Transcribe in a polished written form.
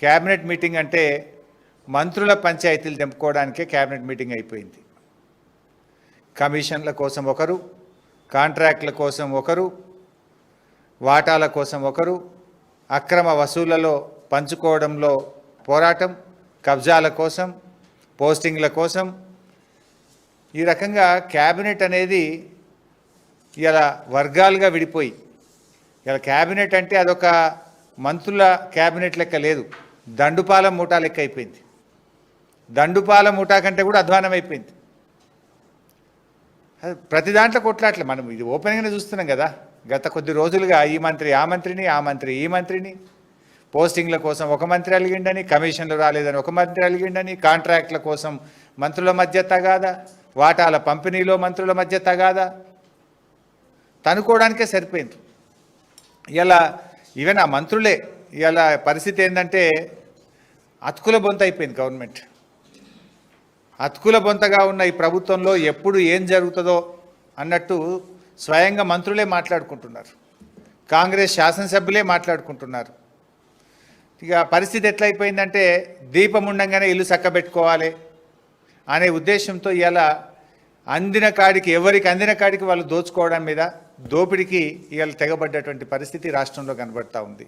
Cabinet meeting అంటే మంత్రుల పంచాయతీలు తెంపుకోవడానికే క్యాబినెట్ మీటింగ్ అయిపోయింది. కమిషన్ల కోసం ఒకరు, కాంట్రాక్ట్ల కోసం ఒకరు, వాటాల కోసం ఒకరు, అక్రమ వసూళ్లలో పంచుకోవడంలో పోరాటం, కబ్జాల కోసం, పోస్టింగ్ల కోసం, ఈ రకంగా క్యాబినెట్ అనేది ఇలా వర్గాలుగా విడిపోయి, ఇలా క్యాబినెట్ అంటే అదొక మంత్రుల క్యాబినెట్ లెక్క లేదు, దండుపాల మూటా లెక్క అయిపోయింది. దండుపాల మూటా కంటే కూడా అధ్వానం అయిపోయింది. ప్రతి దాంట్లో కొట్లాట్లే. మనం ఇది ఓపెన్గానే చూస్తున్నాం కదా. గత కొద్ది రోజులుగా ఈ మంత్రి ఆ మంత్రిని, ఆ మంత్రి ఈ మంత్రిని, పోస్టింగ్ల కోసం ఒక మంత్రి అలిగిండని, కమిషన్లు రాలేదని ఒక మంత్రి అలిగిండని, కాంట్రాక్ట్ల కోసం మంత్రుల మధ్య తగాదా, వాటాల పంపిణీలో మంత్రుల మధ్య తగాదా, తనుకోవడానికే సరిపోయింది. ఇలా ఈవెన్ ఆ మంత్రులే ఇలా పరిస్థితి ఏంటంటే అతుకుల బొంత అయిపోయింది గవర్నమెంట్. అతుకుల బొంతగా ఉన్న ఈ ప్రభుత్వంలో ఎప్పుడు ఏం జరుగుతుందో అన్నట్టు స్వయంగా మంత్రులే మాట్లాడుకుంటున్నారు, కాంగ్రెస్ శాసనసభ్యులే మాట్లాడుకుంటున్నారు. ఇక పరిస్థితి ఎట్లయిపోయిందంటే దీపం ఉండంగానే ఇల్లు చక్కబెట్టుకోవాలి అనే ఉద్దేశంతో ఇలా అందిన కాడికి, ఎవరికి అందిన కాడికి వాళ్ళు దోచుకోవడం మీద, దోపిడికి ఇవాళ తెగబడ్డటువంటి పరిస్థితి రాష్ట్రంలో కనబడతా ఉంది.